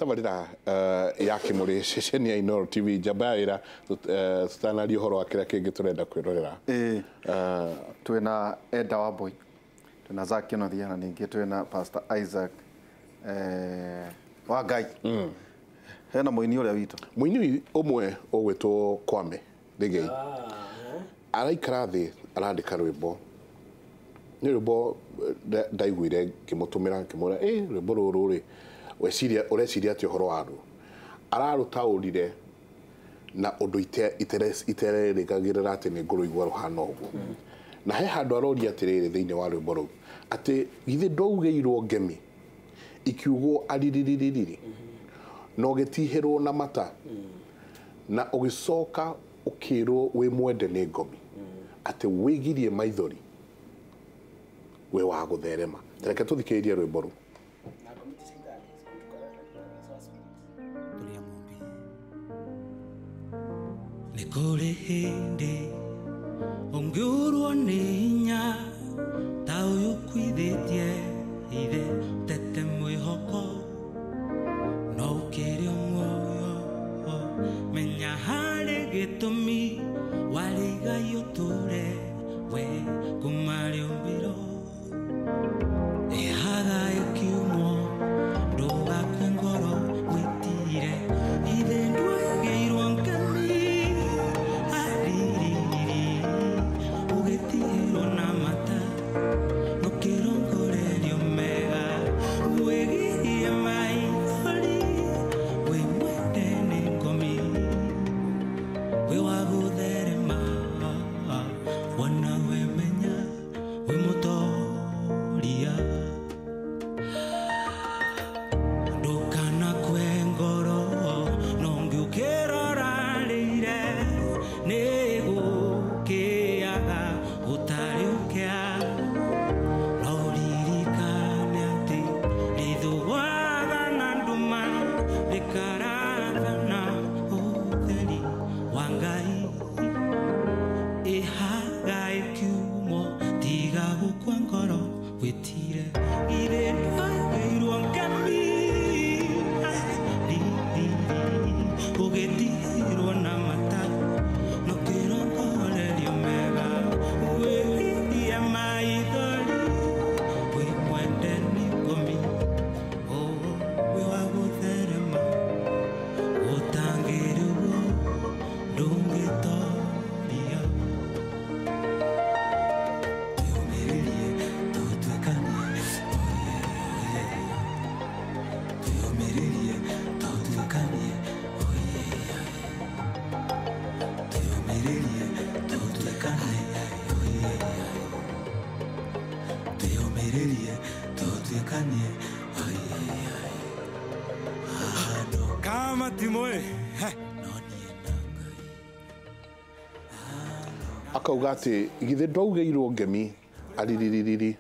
tabarira ya Kimuri ceceni ya Inooro TV jabaira tutanario horo akira kingi turenda kwirorera twina Eda wa Boy twina Zaki no thiana ningi twina Pastor Isaac wa Ngai hena muini uria witu muini umwe ogwetwo Kwame Ndegei araikara thi arandika rwimbo ni rwimbo ndaiguire kimutumira kimura rwimbo ruru ri weciria ureciria ati horo waru ararutaurire na undu itererigagirira ati ni nguru igwa ruhana uguo na he handu aroria atiriri thiini wa rwimbo ruu ati githe ndaugeirwo ngemi ikiugwo aririririri no gitihirwo na mata na ugicoka ukirwo wi mwende ni ngomi ati wigirie maithori we wa gutherema reke tuthikiririe rwimbo ruu Nikore hindi ongiurwo ni hinya ta uyu kwithitie ithe tete mwihoko no ukiri muoyo menya hari gitumi warigai uture we kumari umbiro ihaga ikiumo ndugakwe ngoro witire ithe ndwegeirwo ngemi akauga ati githe ndaugeirwo ngemi aririririri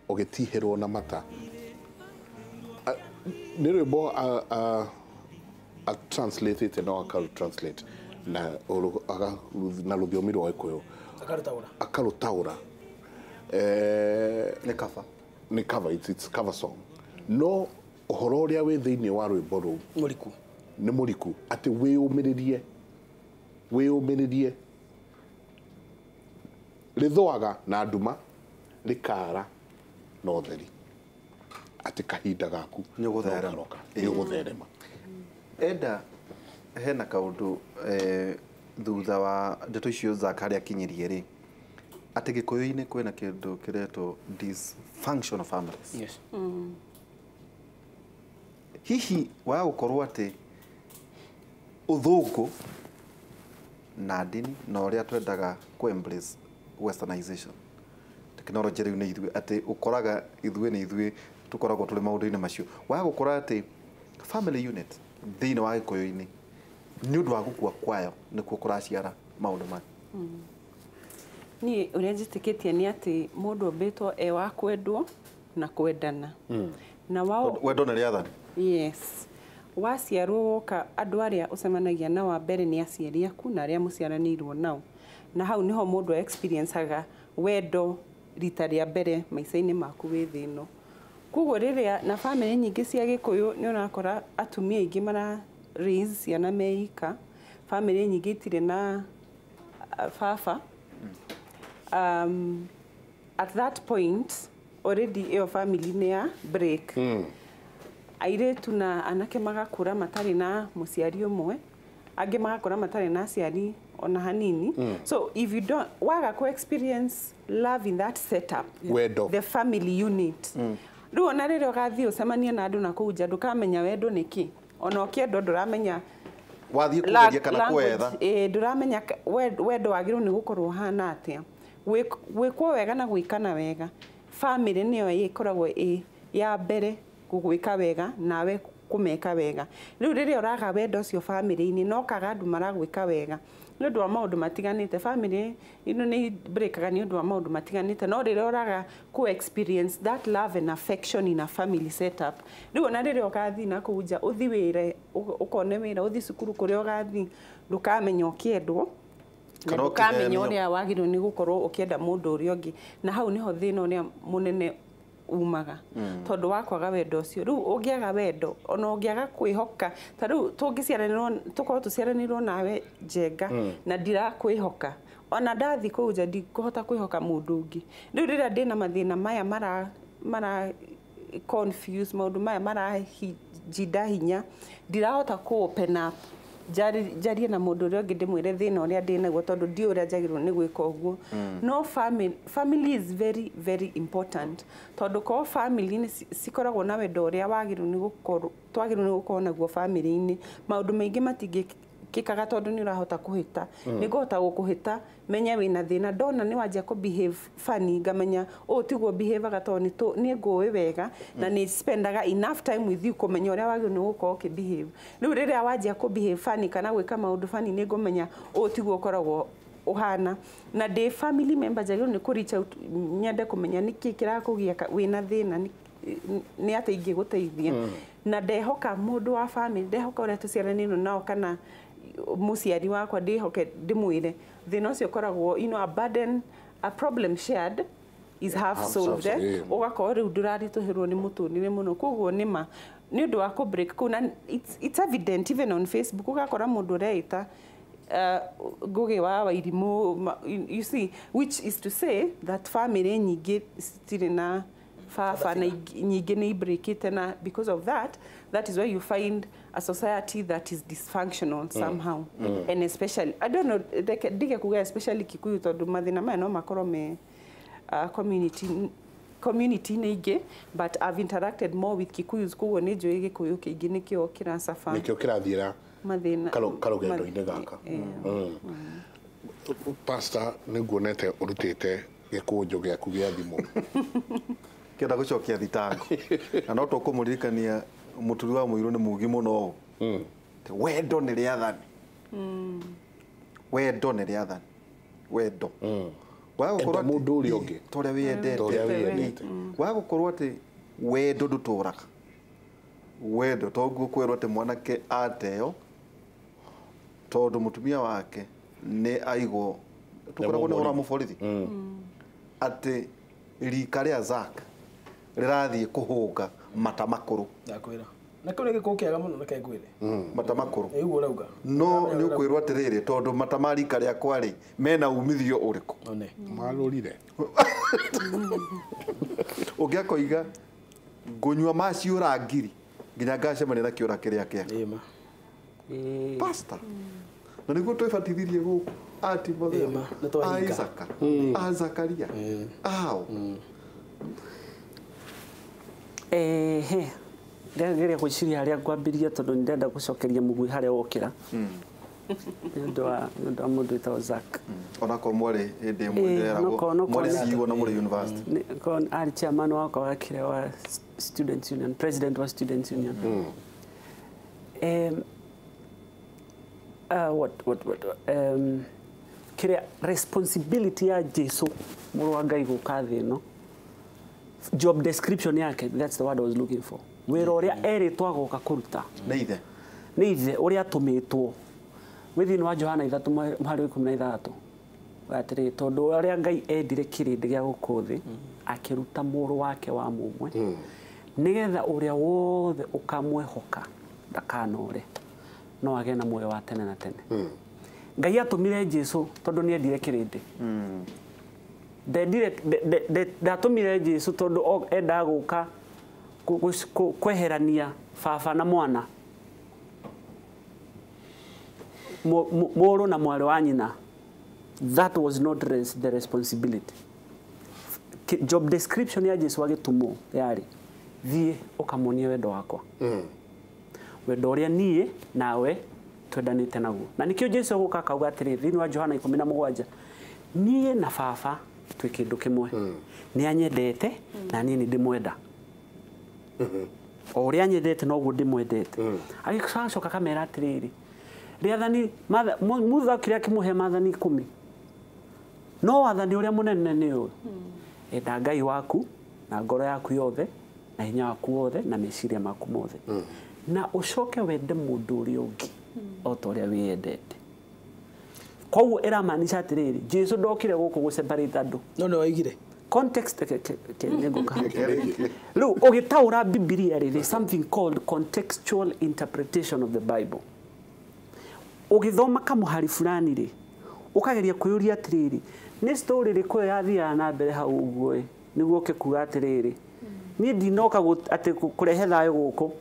ugitihirwo na mata ni rwimbo a translate it no aka translate na rũthiomi rwa Gĩkũyũ akarutaura ni cover it's cover song no uhoro uria wi thiini wa rwimbo ruu ni muriku ati wiyumiririe rithoaga na nduma rikara no theri ati kahinda gaku ni gutherema Eda hena kaundu thutha wa ndeto icio za karia kinyirie ri ati Gĩkũyũ-inĩ kwina kindu kiretwo dysfunctional families. Yes. Hihi wa gukorwo ati uthungu na dini na uria twendaga ku embrace westernization technology riu ni ithuĩ ati ukoraga ithuĩ tukoragwo tuli maundu-inĩ macio wa gukora ati family unit thiini wa Gĩkũyũ-inĩ ni undu wa gukua kwayo nikuo kuraciara maundu maya ni uria njitikitie ni ati mundu mbitwo wa kwendwo na kwendana na wao wendo na riathani yes waciarwo woka andu aria ucemanagia na wa mbere ni aciari aku na aria muciaranirwo nao na hau niho mundu experience aga wendo rita ria mbere maica-inĩ maku wi thino Koguo riria na family nyingi cia Gikuyu ni urakora atumia aingi mara raise ciana meika. Family nyingi itire na baba. At that point already your family ni ya break. Airetu na anake magakura matari na muciari umwe, angi magakura matari na aciari ona hanini. So if you don't waga ko experience love in that setup, the family unit. Riu ona riria ugathii ucemanie na andu na kuu nja ndukamenya wendo niki. Ona ukiendo nduramenya wathii kugeria kana kwetha. Nduramenya wendo wagiru ni gukorwo hana atia. Gwikwo wega na gwikana wega. Family niyo ikoragwo ya mbere gugwika wega nawe kumeka wega. Riu riria uraga wendo cio family-ini no kaga andu maragwika wega. Ni undu wa maundu matiganite. Family ino ni breakaga ni undu wa maundu matiganite. No riria uraga ku experience that love and affection in a family setup. Riu ona riria ugathi na kuja uthi wire ukone wira uthi cukuru kuria ugathi ndukamenya ukiendwo. Kana ukamenya uria wagirwo ni gukorwo ukienda mundu uria ungi. Na hau niho thina uria munene umaga tondu wakwaga wendo ucio. Riu ungiaga wendo ona ungiaga kwihoka ta riu tungiciaranirwo tukorwo tuciaranirwo nawe njenga na ndira kwihoka ona ndathi kuu nja ndikuhota kwihoka mundu ungi. Riu riria ndina mathina maya mara confuse maundu maya mara jinda hinya ndirahota ku open up jarie na mundu uria ungi ndimwire thina uria ndinaguo tondu ndi uria njagirwo ni gwika uguo. No family is very very important tondu ko family ni sikoragwo na wendo uria wagirwo ni gukorwo twagirwo ni gukorwo naguo family-ini. Maundu maingi matingikikaga tondu ni urahota kuhita ni guhota gukuhita menya wina thina ndona ni wanjia ku behave funny ngamenya tiguo behave ga tondu ni nguwi wega na ni spendaga enough time with you kumenya uria wagirwo ni gukorwo ki behave. Riu riria wanjia ku behave funny kana gwika maundu funny ni ngumenya tiguo ukoragwo uhana na de family member jagirwo ni ku reach out nyende kumenya niki kirakugia wina thina ni ate ingiguteithia na ndehoka mundu wa family ndehoka uria tuciaranirwo nao kana muciari wakwa ndihoke ndimwire thina ucio koragwo a burden a problem shared is half solved. Ugakorwo riu ndurarituhirwo ni mutunire muno koguo nima ni undu wa ku break kuna it's evident even on Facebook ugakora mundu reita ngugi wa wairimu you see which is to say that family nyingi stiri na fa na nyingi ni breakite na because of that is why you find a society that is dysfunctional somehow and especially I don't know dige kuga especially Kikuyu tondu mathina maya no makorwo me community nyingi but I've interacted more with Kikuyus koguo ni njui Gikuyu kingi nikio kirasafa nikio kirathira mathina karugendo-ini gaka. Pastor niguonete urutite gikunjo giaku gia thimu kenda gucokia thitango na no tukumuririkania muturi wa muiru ni mugi muno wendo ni riathani wendo ni riathani wendo wa gukorwo mundu uri ungi toria wiendete wa gukorwo ati wendo nduturaga wendo toguo kwirwo ati mwanake ateo tondu mutumia wake ni aigwo tukoragwo ni ora muborithi ati rika ria Zaka rirathie kuhunga mata makuru ndakwira na kuri gikukiaga muno na kaigwire mata makuru iguo urauga no ni ukwirwo atiriri tondu mata marika ria kwari mena umithio uriku one marurire ungiakoiga ngunywa maciura ngiri nginya ngacemania na kiura kiria kia ima pastor na niguo twibatithirie guku ati ima na twahinga Isaka Zakaria ao ngeria gwiciria haria ngwambiria tondu ndenda gucokeria mugwi haria wokira ndu wa mundu witagwo Zak ona ko mwari hindi mwireragwo mwari CEO na muri university kon ari chairman wako wa kire wa student union president wa student union kire responsibility ya Jesu muru wa Ngai guka thi no job description yake that's the word I was looking for wira uria eritwa goka kuruta ni ithe uria tumitwo withini wa Johana 3:13 atiri tondu uria Ngai endire kirindi gia gukuthi akiruta muru wake wa mumwe nigetha uria wothe ukamwehoka ndakanore no age na muoyo wa tene na tene. Ngai atumire Jesu tondu ni endire kirindi. Ndatumire Jesu tondu enda guka kweherania baba na mwana, moro na mwari wa nyina. That was not the responsibility. Job description ya Jesu agitumo yari thie ukamonie wendo wakwa. Wendo uria nie nawe twendanite naguo. Na nikio Jesu guka kauga atiri thini wa Johana 17 nie na baba twi kindu kimwe. Ni anyendete na nie ni ndimwenda. O uria anyendete noguo ndimwendete. Agicoka kamera atiriri riathani mutha kiria kimuhe mathani 10 no wathani uria munene ni uyu enda Ngai waku na ngoro yaku yothe na hinya waku wothe na meciria maku mothe na ucoke wende mundu uria ungi o ta uria wiyendete. Koguo iramaanisha atiriri Jesu ndokire guku guseparate andu no waigire context nenguka lu ugitaura Biblia there is something called contextual interpretation of the Bible. Ugithoma kamuhari fulani ri ukageria kuyuria atiriri ni story riko yathia na mbere hau uguo niguo kikuga atiriri ni ndinoka ati kurehe thayo guku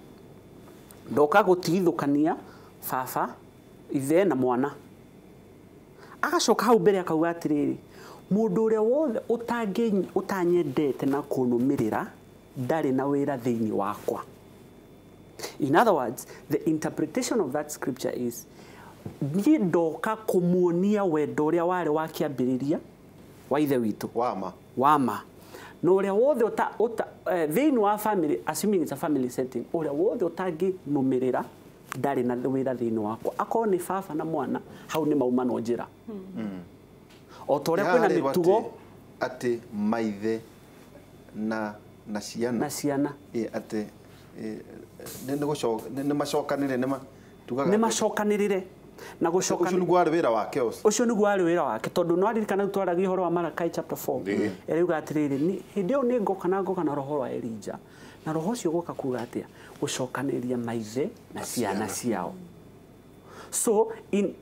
ndoka gutigithukania baba ithe na mwana. Agacoka hau mbere akauga atiriri mundu uria wothe utanyendete na kunumirira ndari na wira thiini wakwa. In other words, the interpretation of that scripture is ni ndoka kumuonia wendo uria wari wa kiambiriria wa ithe witu wama no uria wothe thiini wa family, assuming it's a family setting, uria wothe utangi numirira ndari na wira thiini wakwa akorwo ni baba na mwana hau ni mauma no njira. O tore kwina mitugo ati maithe na ciana ati ni macokanirire na gucoka ucio niguo ari wira wake ucio niguo ari wira wake tondu no aririkana twaragia horo wa Malachi chapter 4 eriuga atiriri ni hindi o ni ngoka na roho wa Elijah na roho ucio goka kuga atia gucokaniria maithe na ciana ciao. So in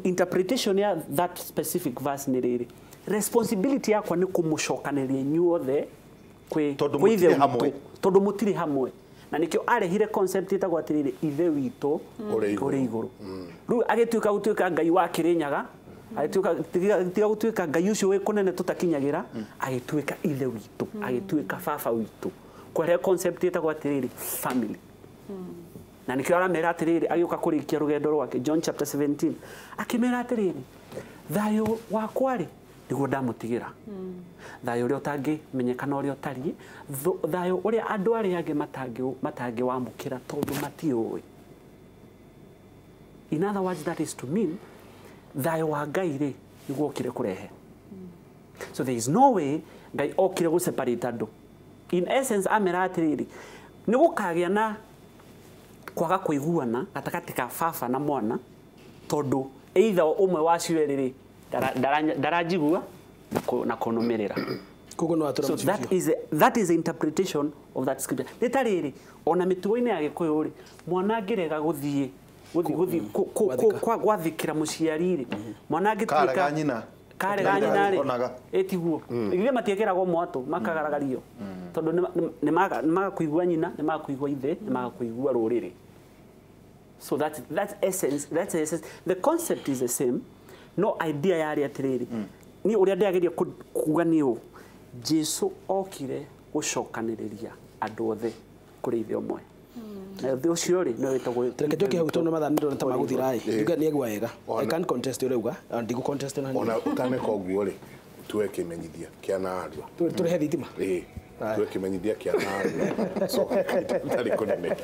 interpretation ya that specific verse ni riri responsibility yakwa ni kumucokaniria nyuothe kwi ithe hamwe tondu mutiri hamwe na nikio arehire concept itagwa atiriri ithe wito uri iguru. Riu agituika gutuika Ngai wa Kirinyaga agituika tiga gutuika Ngai ucio we kunene tutakinyagira agituika ithe wito agituika baba wito kwere concept itagwa atiriri family. Na nikio aramera atiriri agioka kurikia rugendo rwake John chapter 17 akimera atiriri thayo wakwari niguo ndamutigira thayo uria utangi menyekana uria utari thayo uria andu ari ange matangi wamukira tondu matioi. In other words, that is to mean thayo wa Ngai ri niguo okire kurehe. So there is no way Ngai okire gu separate andu. In essence amera atiriri nigukagia na kwaga kuiguana gatakati ka baba na mwana tondu either umwe wacio riri darajigua na kunumirira. So that is the interpretation of that scripture. Nitariri ona mitugo-ini ya Gikuyu ri mwana ngirega guthie gwathikira muciari ri mwana ngituika karega nyina ri etiguo igire matiekerago mwatu makagaragario tondu ni magakuigua nyina ni magakuigua ithe ni magakuigua ruriri. So that's essence. The concept is the same. No idea yari atiriri ni uria ndiageria kuga ni u Jesu okire gucokaniriria andu othe kuri ithe omwe na ithe ucio ri no witagwo turekejoke hau tondu mathaniro ta maguthirai yuga ni egwa wega I can't contest ureuga ndigu contest na ona utaneka uguo ri tuweke menyithia kiana andwa turehe thitima tuweke menyithia kiana andwa so tari kunene